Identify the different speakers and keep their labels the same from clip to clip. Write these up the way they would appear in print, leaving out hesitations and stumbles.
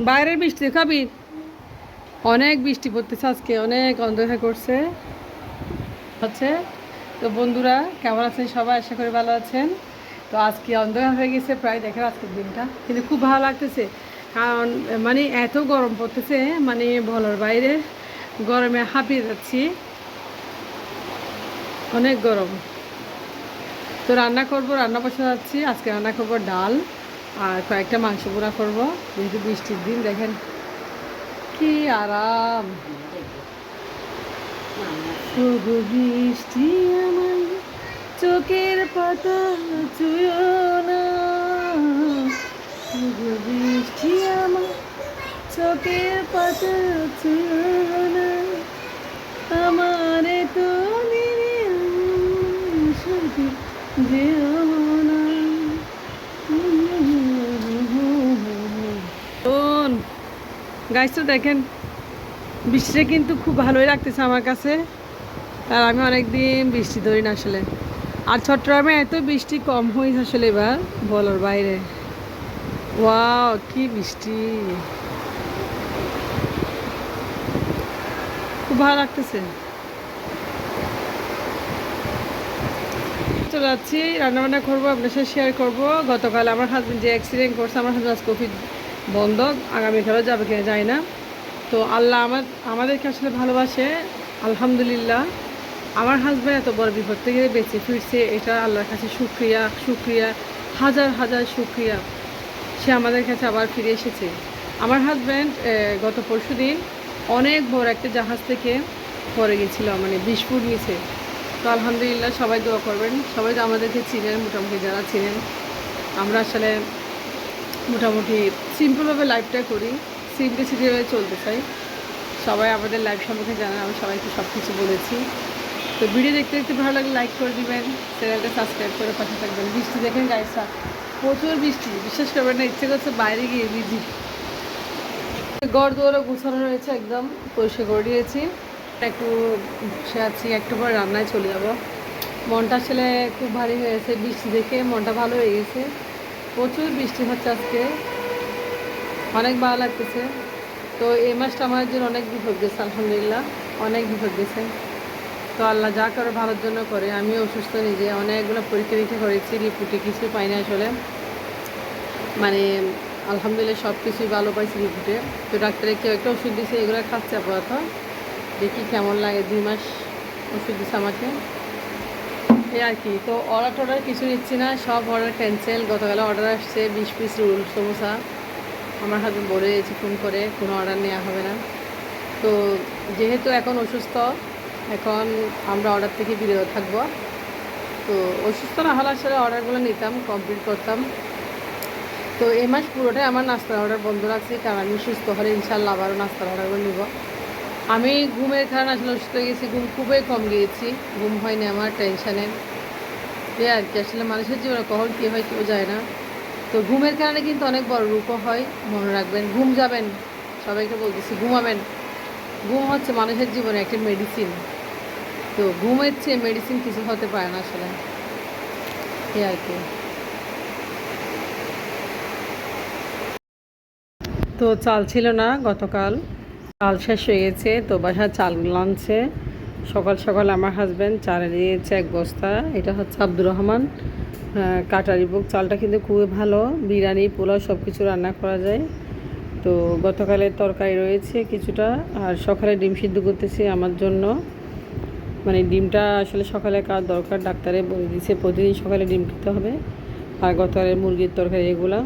Speaker 1: বাইরের বৃষ্টি খাবি, অনেক বৃষ্টি পড়তেছে আজকে, অনেক অন্ধকার করছে হচ্ছে। তো বন্ধুরা কেমন আছেন সবাই, আশা করি ভালো আছেন। তো আজকে অন্ধকার হয়ে গেছে প্রায়, দেখেন আজকের দিনটা কিন্তু খুব ভালো লাগতেছে। কারণ মানে এত গরম পড়তেছে, মানে বলার বাইরে, গরমে হাঁপিয়ে যাচ্ছি, অনেক গরম। তো রান্না করব, রান্না বসে যাচ্ছি। আজকে রান্না করব ডাল আর কয়েকটা মাংস পোড়া করবো, যেহেতু বৃষ্টির দিন। দেখেন কি আরাম, শুধু বৃষ্টি আমার চোখের পাতা চুয়ো না, শুধু বৃষ্টি আমার চোখের পাতা চুয়ো না, আমার তো শুধু যেও না। গাইস তো দেখেন বৃষ্টিটা কিন্তু খুব ভালোই লাগতেছে আমার কাছে। আর আমি অনেক দিন বৃষ্টি ধরি না আসলে। আর চট্টগ্রামে এত বৃষ্টি কম হয়েছে আসলে এবার বলার বাইরে। ওয়াও কি বৃষ্টি, খুব ভালো লাগতেছে। চলে যাচ্ছি, রান্নাবান্না করবো, আপনার সাথে শেয়ার করবো। গতকাল আমার হাজব্যান্ড যে অ্যাক্সিডেন্ট করছে, আমার হাজব্যান্ড আজ কফি বন্ধ, আগামীকালও যাবে কিনা যায় না। তো আল্লাহ আমাদেরকে আসলে ভালোবাসে, আলহামদুলিল্লাহ। আমার হাজব্যান্ড এত বড় বিপদ থেকে বেঁচে ফিরছে, এটা আল্লাহর কাছে শুক্রিয়া, শুক্রিয়া, হাজার হাজার শুক্রিয়া। সে আমাদের কাছে আবার ফিরে এসেছে। আমার হাজব্যান্ড গত পরশু দিন অনেক বড় একটা জাহাজ থেকে পড়ে গেছিলো, মানে 20 ফুট নিচে। তো আলহামদুলিল্লাহ, সবাই দোয়া করবেন। সবাই তো আমাদেরকে চিনেন, মোটামুটি যারা চিনেন। আমরা আসলে মোটামুটি সিম্পলভাবে লাইফটা করি, সিম্পলিসিটিভাবে চলতে চাই। সবাই আমাদের লাইফ সম্পর্কে জানেন, আমি সবাইকে সব কিছু বলেছি। তো ভিডিও দেখতে দেখতে ভালো লাগলে লাইক করে দিবেন, চ্যানেলটা সাবস্ক্রাইব করে পাশে থাকবেন। বৃষ্টি দেখেন গাইসা, প্রচুর বৃষ্টি, বিশ্বাস করবেন না, ইচ্ছে করছে বাইরে গিয়ে ভিজি। ঘর দুয়ারও গুছানো রয়েছে, একদম পরিষ্কার করে দিয়েছি। একটু বসে আছি, একটু পরে রান্নায় চলে যাব। মনটা আসলে খুব ভারী হয়েছে বৃষ্টি দেখে, মনটা ভালো হয়ে গেছে। প্রচুর বৃষ্টি হচ্ছে আজকে, অনেক ভালো লাগতেছে। তো এই মাসটা আমার জন্য অনেক বিপদ গেছে, আলহামদুলিল্লাহ অনেক বিপদ গেছে। তো আল্লাহ যা করে ভালোর জন্য করে। আমিও অসুস্থ, নিজে অনেকগুলো পরীক্ষা নিরীক্ষা করেছি, রিপোর্টে কিছু পাই না আসলে, মানে আলহামদুলিল্লাহ সব কিছুই ভালো পাইছি রিপোর্টে। তো ডাক্তারে কেউ একটা ওষুধ দিয়েছে, এগুলো খাচ্ছে আপাতত, দেখি কেমন লাগে। 2 মাস ওষুধ দিচ্ছে আমাকে, এই আর কি। তো অর্ডার টর্ডার কিছু নিচ্ছি না, সব অর্ডার ক্যান্সেল। গতকাল অর্ডার আসছে 20 পিস রোল সমোসা, আমার হাজব্যান্ড বলে দিয়েছি ফোন করে কোনো অর্ডার নেওয়া হবে না। তো যেহেতু এখন অসুস্থ, এখন আমরা অর্ডার থেকে বিরত থাকবো। তো অসুস্থ না হলে আসলে অর্ডারগুলো নিতাম, কমপ্লিট করতাম। তো এই মাস পুরোটাই আমার নাস্তার অর্ডার বন্ধ রাখছি, কারণ আমি সুস্থ হলে ইনশাল্লাহ আবারও নাস্তার অর্ডারগুলো নিব। আমি ঘুমের কারণে আসলে অসুস্থ হয়ে গেছি, ঘুম খুবই কম গিয়েছি, ঘুম হয়নি আমার, টেনশানে এ আর কি। আসলে মানুষের জীবনে কখন কী হয় কেউ যায় না। তো ঘুমের কারণে কিন্তু অনেক বড় রূপও হয়, মনে রাখবেন। ঘুম যাবেন, সবাইকে বলতেছি ঘুমাবেন। ঘুম হচ্ছে মানুষের জীবনে একটা মেডিসিন। তো ঘুমের চেয়ে মেডিসিন কিছু হতে পারে না আসলে, এ আর কি। তো চাল ছিল না গতকাল, চাল শেষ হয়ে গেছে। তো বাসায় চালগুলো আনছে সকাল সকাল আমার হাজব্যান্ড, চাল দিয়েছে 1 বস্তা। এটা হচ্ছে আব্দুর রহমান কাটারি বুক। চালটা কিন্তু খুবই ভালো, বিরিয়ানি পোলাও সব কিছু রান্না করা যায়। তো গতকালের তরকারি রয়েছে কিছুটা, আর সকালে ডিম সিদ্ধ করতেছি আমার জন্য। মানে ডিমটা আসলে সকালে খাওয়ার দরকার, ডাক্তারে বলে দিয়েছে প্রতিদিন সকালে ডিম খেতে হবে। আর গতকালের মুরগির তরকারি এগুলা।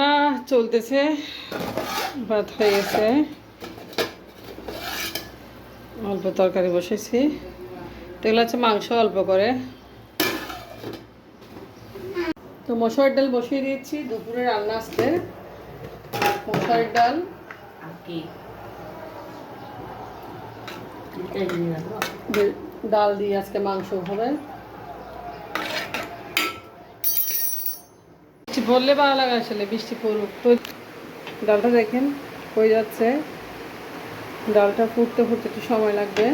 Speaker 1: না চলতেছে, ভাত হয়ে গেছে, অল্প তরকারি বসেছি। তো এগুলো হচ্ছে মাংস অল্প করে। তো মসুর ডাল বসিয়ে দিয়েছি, দুপুরে রান্না আসতে। মশারির ডাল ডাল দিয়ে আজকে মাংস হবে। বৃষ্টি পড়লে ভালো লাগে, আসলে বৃষ্টি পড়ুক। তো ডালটা দেখেন হয়ে যাচ্ছে, ডালটা ফুটতে ফুটতে একটু সময় লাগবে।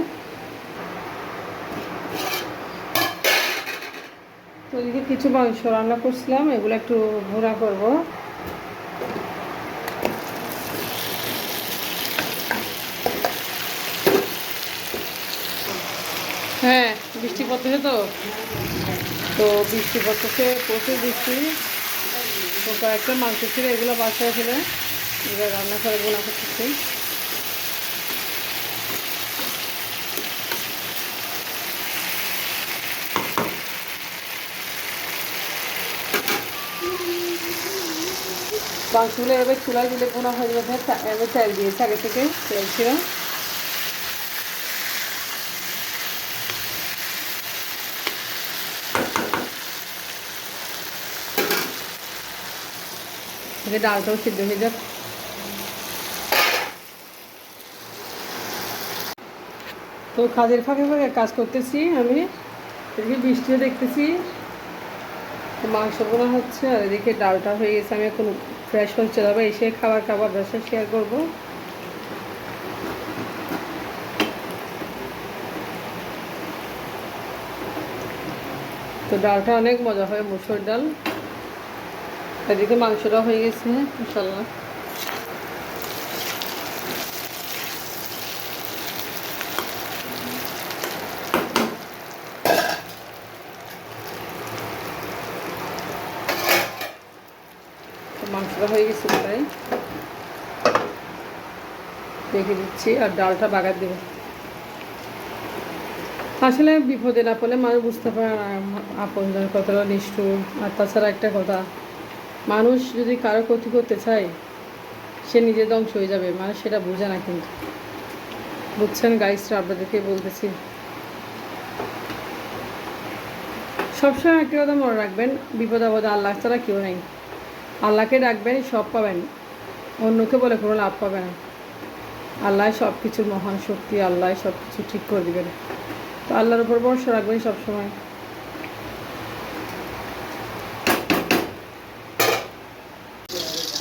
Speaker 1: তো এদিকে কিছু মাংস রান্না করছিলাম, এগুলো একটু ভুনা করব। হ্যাঁ বৃষ্টি পড়তেছে, তো বৃষ্টি পড়তেছে, প্রচুর বৃষ্টি। তো কয়েকটা মাংস ছিল, এগুলো বাসায় ফেলে এগুলো রান্না করে ভুনা করতেছি। মাংসগুলো এভাবে চুলায় দিলে ভুনা হয়ে যাবে। এবার তেল দিয়েছে, আগে থেকে তেল ছিল। ডালটাও সিদ্ধ হয়ে যাক। তো কাজের ফাঁকে ফাঁকে কাজ করতেছি আমি, এদিকে বৃষ্টিও দেখতেছি, মাংস বোনা হচ্ছে, আর এদিকে ডালটা হয়ে গেছে। আমি এখন ফ্রেশ হয়ে চলে যাবো, এসে খাবার বাসায় শেয়ার করবো। তো ডালটা অনেক মজা হয়, মুসুর ডাল। এদিকে মাংসটা হয়ে গেছে ইনশাল্লাহ। মাংসটা হয়ে গেছে প্রায়, রেখে দিচ্ছি আর ডালটা বাগার দেবো। আসলে বিপদে না পড়লে মানুষ বুঝতে পারে না আপনজন কতটা নিষ্ঠুর। আর তাছাড়া একটা কথা, মানুষ যদি কারো ক্ষতি করতে চায়, সে নিজে ধ্বংস হয়ে যাবে, মানুষ সেটা বোঝে না। কিন্তু বুঝছেন গাইসরা, আপনাদেরকে বলতেছি, সবসময় একটা কথা মনে রাখবেন, বিপদ আপদে আল্লাহ ছাড়া কেউ নেই। আল্লাহকে ডাকবেন, সব পাবেন। অন্যকে বলে কোনো লাভ পাবে না। আল্লাহ সব কিছুর মহান শক্তি, আল্লাহ সব কিছু ঠিক করে দেবেন। তো আল্লাহর উপর ভরসা রাখবেন সবসময়।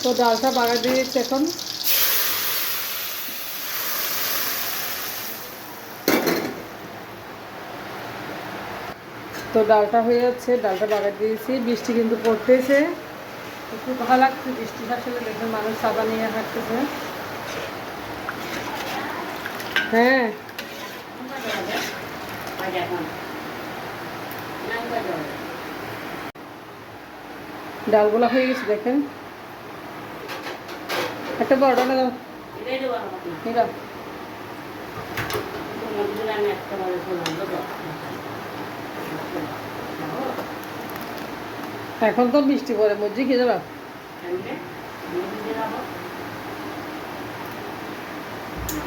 Speaker 1: তো ডালটা বাগার দিয়ে দিচ্ছি এখন। তো ডালটা হয়ে যাচ্ছে, ডালটা বাগার দিয়েছি। বৃষ্টি কিন্তু পড়তেছে, একটু ভালো লাগছে। বৃষ্টি আসলে দেখুন মানুষ সাদা নিয়ে হাঁটতেছে। হ্যাঁ ডালগুলা হয়ে গেছে দেখেন। একটা বড় ডাল দাও। এখন তো বৃষ্টি পড়ে, মসজি খেয়ে যাবা?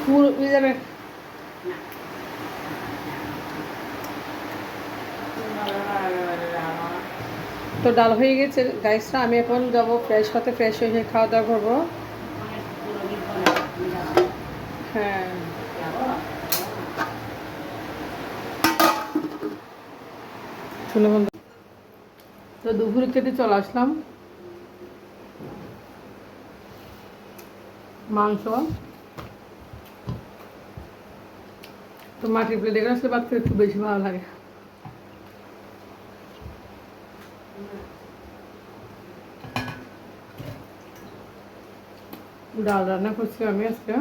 Speaker 1: পুরো যাবে। তো ডাল হয়ে গেছে গাইসরা, আমি এখন যাবো ফ্রেশ হতে, ফ্রেশ হয়ে খাওয়া দাওয়া করবো। হ্যাঁ শুনে বন্ধু, তো দুপুরে খেতে চলে আসলাম। মাংস, তো মাটির প্লেটে করে আসলে ভাত খেতে একটু বেশি ভালো লাগে। ডাল রান্না করছি আমি আজকে।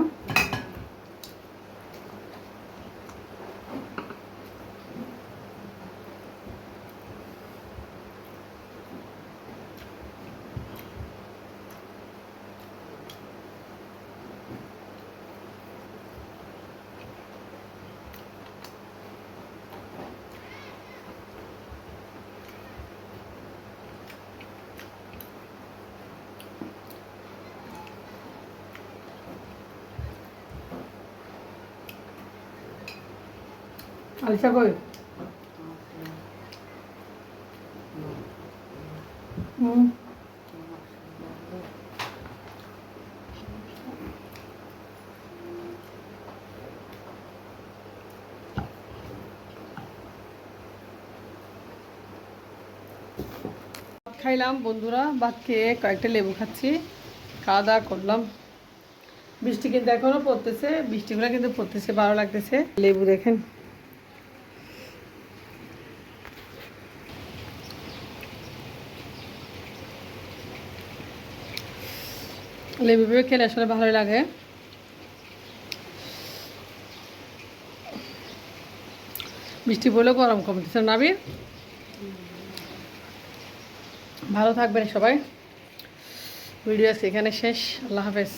Speaker 1: আলিশা কই? খাইলাম বন্ধুরা, ভাত খেয়ে কয়েকটা লেবু খাচ্ছি, খাওয়া দাওয়া করলাম। বৃষ্টি কিন্তু এখনও পড়তেছে, বৃষ্টিগুলো কিন্তু পড়তেছে, ভালো লাগতেছে। লেবু দেখেন, লেবু ভেবে খেলে আসলে ভালোই লাগে। বৃষ্টি পড়লেও গরম কমতেছে না। নাবির, ভালো থাকবেন সবাই। ভিডিও আছে এখানে শেষ। আল্লাহ হাফেজ।